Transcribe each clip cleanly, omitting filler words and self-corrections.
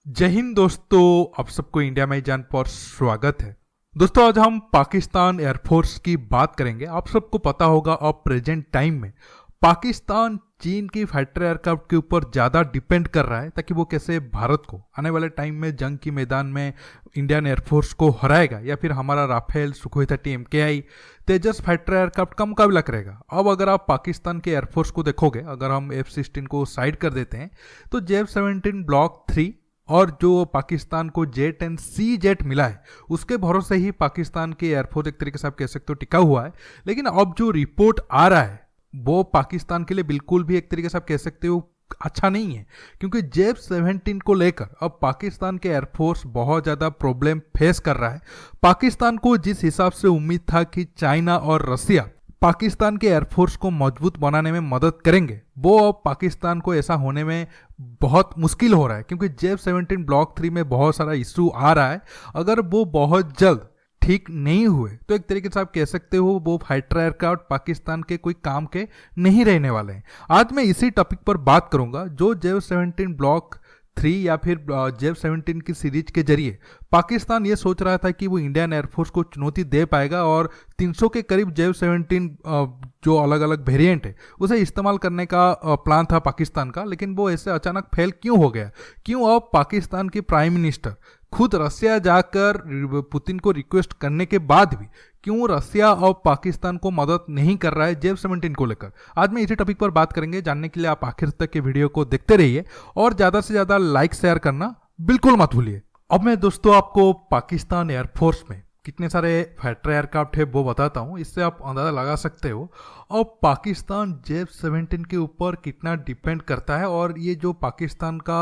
जय हिंद दोस्तों, आप सबको इंडिया में जान पर स्वागत है। दोस्तों, आज हम पाकिस्तान एयरफोर्स की बात करेंगे। आप सबको पता होगा अब प्रेजेंट टाइम में पाकिस्तान चीन की फाइटर एयरक्राफ्ट के ऊपर ज़्यादा डिपेंड कर रहा है ताकि वो कैसे भारत को आने वाले टाइम में जंग की मैदान में इंडियन एयरफोर्स को हराएगा या फिर हमारा राफेल, सुखोई 30 MKI, तेजस फाइटर एयरक्राफ्ट का मुकाबला करेगा। अब अगर आप पाकिस्तान के एयरफोर्स को देखोगे, अगर हम F-16 को साइड कर देते हैं तो J-17 ब्लॉक 3 और जो पाकिस्तान को J-10C जेट मिला है उसके भरोसे ही पाकिस्तान के एयरफोर्स एक तरीके से आप कह सकते हो टिका हुआ है। लेकिन अब जो रिपोर्ट आ रहा है वो पाकिस्तान के लिए बिल्कुल भी एक तरीके से आप कह सकते हो अच्छा नहीं है, क्योंकि J-17 को लेकर अब पाकिस्तान के एयरफोर्स बहुत ज़्यादा प्रॉब्लम फेस कर रहा है। पाकिस्तान को जिस हिसाब से उम्मीद था कि चाइना और रसिया पाकिस्तान के एयरफोर्स को मजबूत बनाने में मदद करेंगे, वो अब पाकिस्तान को ऐसा होने में बहुत मुश्किल हो रहा है, क्योंकि J-17 ब्लॉक 3 में बहुत सारा इशू आ रहा है। अगर वो बहुत जल्द ठीक नहीं हुए तो एक तरीके से आप कह सकते हो वो फाइटर एयरक्राफ्ट पाकिस्तान के कोई काम के नहीं रहने वाले हैं। आज मैं इसी टॉपिक पर बात करूंगा, जो J-17 ब्लॉक 3 या फिर J-17 की सीरीज के जरिए पाकिस्तान ये सोच रहा था कि वो इंडियन एयरफोर्स को चुनौती दे पाएगा और 300 के करीब J-17 जो अलग अलग वेरिएंट है उसे इस्तेमाल करने का प्लान था पाकिस्तान का। लेकिन वो ऐसे अचानक फेल क्यों हो गया? क्यों अब पाकिस्तान के प्राइम मिनिस्टर खुद रसिया जाकर पुतिन को रिक्वेस्ट करने के बाद भी क्यों रसिया और पाकिस्तान को मदद नहीं कर रहा है J-17 को लेकर? आज मैं इसी टॉपिक पर बात करेंगे। जानने के लिए आप आखिर तक के वीडियो को देखते रहिए और ज़्यादा से ज़्यादा लाइक शेयर करना बिल्कुल मत भूलिए। अब मैं दोस्तों आपको पाकिस्तान एयरफोर्स में कितने सारे फाइटर एयरक्राफ्ट है वो बताता हूँ, इससे आप अंदाज़ा लगा सकते हो और पाकिस्तान J-17 के ऊपर कितना डिपेंड करता है। और ये जो पाकिस्तान का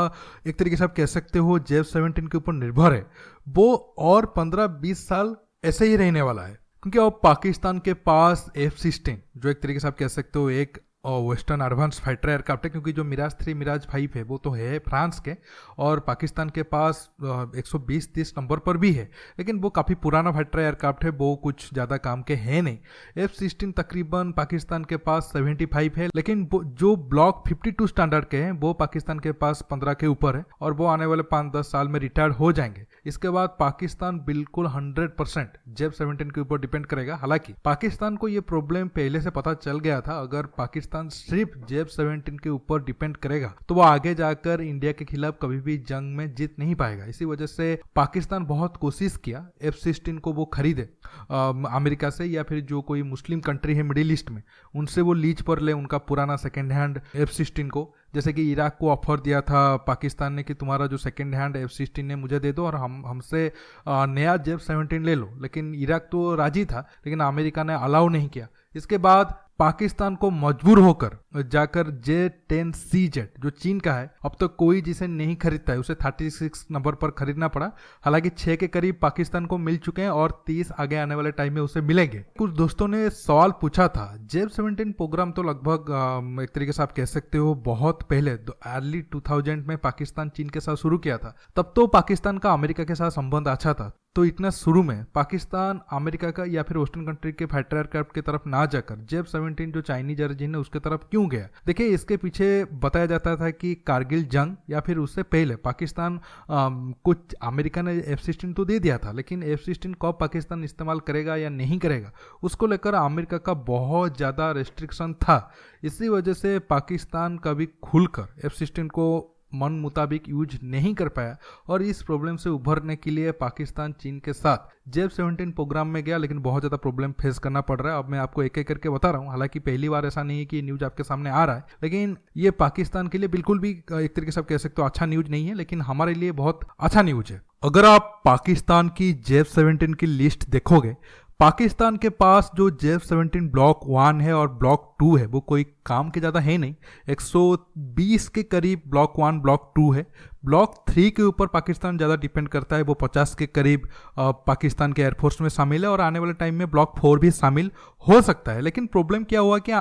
एक तरीके से आप कह सकते हो J-17 के ऊपर निर्भर है, वो और 15-20 साल ऐसे ही रहने वाला है, क्योंकि अब पाकिस्तान के पास F-16 जो एक तरीके से आप कह सकते हो एक वेस्टर्न एडवांस फाइटर एयरक्राफ्ट है, क्योंकि जो मिराज 3 मिराज 5 है वो तो है फ्रांस के, और पाकिस्तान के पास 120-30 नंबर पर भी है, लेकिन वो काफ़ी पुराना फाइटर एयरक्राफ्ट है, वो कुछ ज़्यादा काम के है नहीं। F-16 तकरीबन पाकिस्तान के पास 75 है, लेकिन जो ब्लॉक 52 स्टैंडर्ड के हैं वो पाकिस्तान के पास 15 के ऊपर है और वो आने वाले 5-10 साल में रिटायर्ड हो जाएंगे। इसके बाद पाकिस्तान बिल्कुल 100% J-17 के ऊपर डिपेंड करेगा। हालांकि पाकिस्तान को ये प्रॉब्लम पहले से पता चल गया था, अगर पाकिस्तान सिर्फ J-17 के ऊपर डिपेंड करेगा तो वो आगे जाकर इंडिया के खिलाफ कभी भी जंग में जीत नहीं पाएगा। इसी वजह से पाकिस्तान बहुत कोशिश किया F-16 को वो खरीदे अमेरिका से या फिर जो कोई मुस्लिम कंट्री है मिडिल ईस्ट में, उनसे वो लीज पर ले उनका पुराना सेकेंड हैंड F-16 को। जैसे कि इराक को ऑफर दिया था पाकिस्तान ने कि तुम्हारा जो सेकेंड हैंड F-16 ने मुझे दे दो और हमसे नया J-17 ले लो, लेकिन इराक तो राजी था, लेकिन अमेरिका ने अलाउ नहीं किया। इसके बाद पाकिस्तान को मजबूर होकर जाकर J-10C जेट जो चीन का है, अब तो कोई जिसे नहीं खरीदता है, उसे 36 नंबर पर खरीदना पड़ा। हालांकि 6 के करीब पाकिस्तान को मिल चुके हैं और 30 आगे आने वाले टाइम में उसे मिलेंगे। कुछ दोस्तों ने सवाल पूछा था, J-17 प्रोग्राम तो लगभग एक तरीके से आप कह सकते हो बहुत पहले अर्ली 2000 में पाकिस्तान चीन के साथ शुरू किया था, तब तो पाकिस्तान का अमेरिका के साथ संबंध अच्छा था। तो इतना शुरू में पाकिस्तान अमेरिका का या फिर वेस्टर्न कंट्री के फाइटर एयरक्राफ्ट की तरफ ना जाकर J-17 जो चाइनीज ओरिजिन है उसके तरफ क्यों गया? देखिए, इसके पीछे बताया जाता था कि कारगिल जंग या फिर उससे पहले पाकिस्तान कुछ अमेरिका ने F-16 तो दे दिया था, लेकिन F-16 कब पाकिस्तान इस्तेमाल करेगा या नहीं करेगा उसको लेकर अमेरिका का बहुत ज़्यादा रेस्ट्रिक्शन था। इसी वजह से पाकिस्तान कभी खुलकर F-16 को मन मुताबिक यूज नहीं कर पाया और इस प्रॉब्लम से उभरने के लिए पाकिस्तान चीन के साथ J-17 प्रोग्राम में गया, लेकिन बहुत ज़्यादा प्रॉब्लम फेस करना पड़ रहा है। अब मैं आपको एक एक करके बता रहा हूँ। हालांकि पहली बार ऐसा नहीं है कि न्यूज़ आपके सामने आ रहा है, लेकिन ये पाकिस्तान के लिए बिल्कुल भी एक तरीके से आप कह सकते हो अच्छा न्यूज़ नहीं है, लेकिन हमारे लिए बहुत अच्छा न्यूज़ है। अगर आप पाकिस्तान की J-17 की लिस्ट देखोगे, पाकिस्तान के पास जो J-17 ब्लॉक 1 है और ब्लॉक 2 है वो कोई काम के ज़्यादा है नहीं। 120 के करीब ब्लॉक 1 ब्लॉक 2 है। ब्लॉक 3 के ऊपर पाकिस्तान ज़्यादा डिपेंड करता है, वो 50 के करीब पाकिस्तान के एयरफोर्स में शामिल है और आने वाले टाइम में ब्लॉक 4 भी शामिल हो सकता है। लेकिन प्रॉब्लम क्या हुआ कि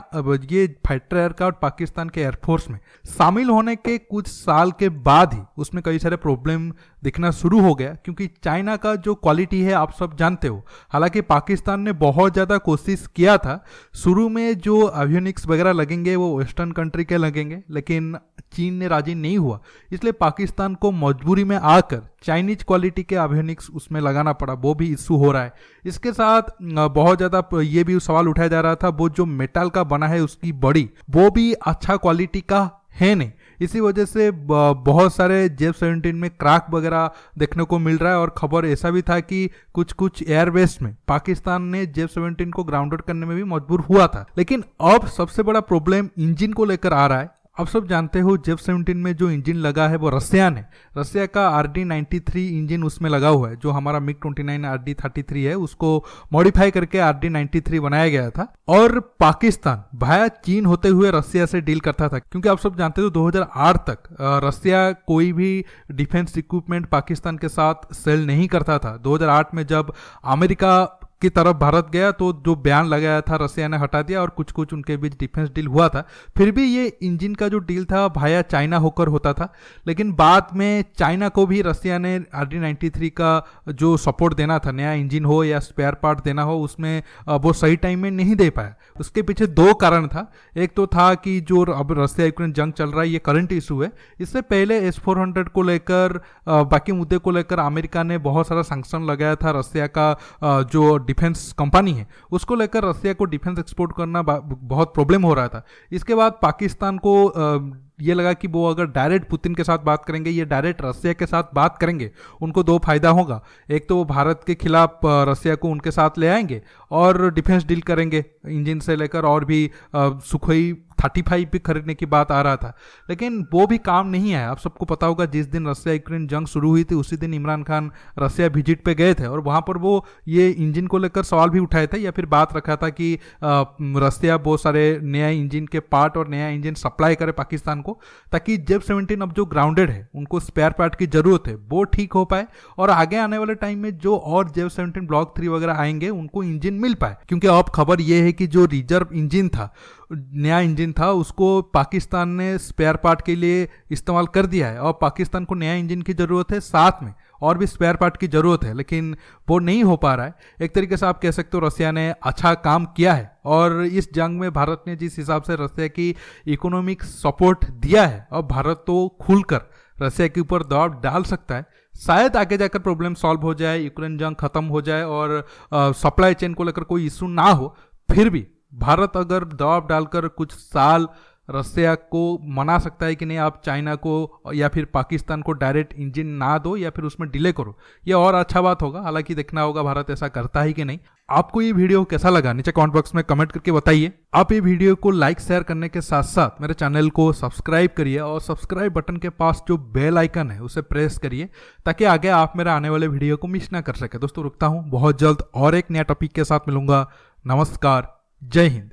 ये फाइटर एयरक्राफ्ट पाकिस्तान के एयरफोर्स में शामिल होने के कुछ साल के बाद ही उसमें कई सारे प्रॉब्लम दिखना शुरू हो गया, क्योंकि चाइना का जो क्वालिटी है आप सब जानते हो। हालांकि पाकिस्तान ने बहुत ज़्यादा कोशिश किया था शुरू में, जो एवियोनिक्स वगैरह लगेंगे वो वेस्टर्न कंट्री के लगेंगे, लेकिन चीन ने राजी नहीं हुआ, इसलिए पाकिस्तान को मजबूरी में आकर चाइनीज क्वालिटी के एवियोनिक्स उसमें लगाना पड़ा। वो भी इशू हो रहा है। इसके साथ बहुत ज़्यादा ये भी सवाल उठाया जा रहा था, वो जो मेटल का बना है उसकी बॉडी वो भी अच्छा क्वालिटी का है नहीं। इसी वजह से बहुत सारे J-17 में क्रैक वगैरह देखने को मिल रहा है। और खबर ऐसा भी था कि कुछ एयरबेस में पाकिस्तान ने J-17 को ग्राउंडेड करने में भी मजबूर हुआ था। लेकिन अब सबसे बड़ा प्रॉब्लम इंजन को लेकर आ रहा है। आप सब जानते हो J-17 में जो इंजन लगा है वो रसियन है। रसिया का RD-93 इंजन उसमें लगा हुआ है। जो हमारा MiG-29 RD-33 है उसको मॉडिफाई करके RD-93 बनाया गया था। और पाकिस्तान भाया चीन होते हुए रसिया से डील करता था, क्योंकि आप सब जानते हो 2008 तक रसिया कोई भी डिफेंस इक्विपमेंट पाकिस्तान के साथ सेल नहीं करता था। 2008 में जब अमेरिका की तरफ भारत गया तो जो बयान लगाया था रसिया ने हटा दिया और कुछ उनके बीच डिफेंस डील हुआ था। फिर भी ये इंजन का जो डील था भाया चाइना होकर होता था। लेकिन बाद में चाइना को भी रसिया ने RD-93 का जो सपोर्ट देना था, नया इंजन हो या स्पेयर पार्ट देना हो, उसमें वो सही टाइम में नहीं दे पाया। उसके पीछे दो कारण था। एक तो था कि जो अब रसिया यूक्रेन जंग चल रहा है ये करंट इशू है। इससे पहले S-400 को लेकर बाकी मुद्दे को लेकर अमेरिका ने बहुत सारा सैंक्शन लगाया था। रसिया का जो डिफेंस कंपनी है उसको लेकर रसिया को डिफेंस एक्सपोर्ट करना बहुत प्रॉब्लम हो रहा था। इसके बाद पाकिस्तान को ये लगा कि वो अगर डायरेक्ट पुतिन के साथ बात करेंगे, ये डायरेक्ट रसिया के साथ बात करेंगे, उनको दो फायदा होगा। एक तो वो भारत के खिलाफ रसिया को उनके साथ ले आएंगे और डिफेंस डील करेंगे इंजन से लेकर, और भी सुखोई 35 भी खरीदने की बात आ रहा था। लेकिन वो भी काम नहीं आया। आप सबको पता होगा जिस दिन रसिया यूक्रेन जंग शुरू हुई थी उसी दिन इमरान खान रसिया विजिट पे गए थे और वहाँ पर वो ये इंजन को लेकर सवाल भी उठाए थे या फिर बात रखा था कि रसिया बहुत सारे नया इंजन के पार्ट और नया इंजन सप्लाई करे पाकिस्तान को, ताकि J-17 अब जो ग्राउंडेड है उनको स्पेयर पार्ट की जरूरत है वो ठीक हो पाए और आगे आने वाले टाइम में जो और J-17 ब्लॉक 3 वगैरह आएंगे उनको इंजन मिल पाए। क्योंकि अब खबर ये है कि जो रिजर्व इंजन था, नया इंजन था, उसको पाकिस्तान ने स्पेयर पार्ट के लिए इस्तेमाल कर दिया है और पाकिस्तान को नया इंजन की ज़रूरत है, साथ में और भी स्पेयर पार्ट की ज़रूरत है, लेकिन वो नहीं हो पा रहा है। एक तरीके से आप कह सकते हो रसिया ने अच्छा काम किया है और इस जंग में भारत ने जिस हिसाब से रसिया की इकोनॉमिक सपोर्ट दिया है, अब भारत तो खुलकर रसिया के ऊपर दबाव डाल सकता है। शायद आगे जाकर प्रॉब्लम सॉल्व हो जाए, यूक्रेन जंग खत्म हो जाए और सप्लाई चेन को लेकर कोई इशू ना हो। फिर भी भारत अगर दबाव डालकर कुछ साल रसिया को मना सकता है कि नहीं आप चाइना को या फिर पाकिस्तान को डायरेक्ट इंजन ना दो या फिर उसमें डिले करो, ये और अच्छा बात होगा। हालांकि देखना होगा भारत ऐसा करता है कि नहीं। आपको ये वीडियो कैसा लगा नीचे कमेंट बॉक्स में कमेंट करके बताइए। आप ये वीडियो को लाइक शेयर करने के साथ साथ मेरे चैनल को सब्सक्राइब करिए और सब्सक्राइब बटन के पास जो बेल आइकन है उसे प्रेस करिए ताकि आगे आप मेरे आने वाले वीडियो को मिस ना कर सके। दोस्तों रुकता हूँ, बहुत जल्द और एक नया टॉपिक के साथ मिलूंगा। नमस्कार, जय हिंद।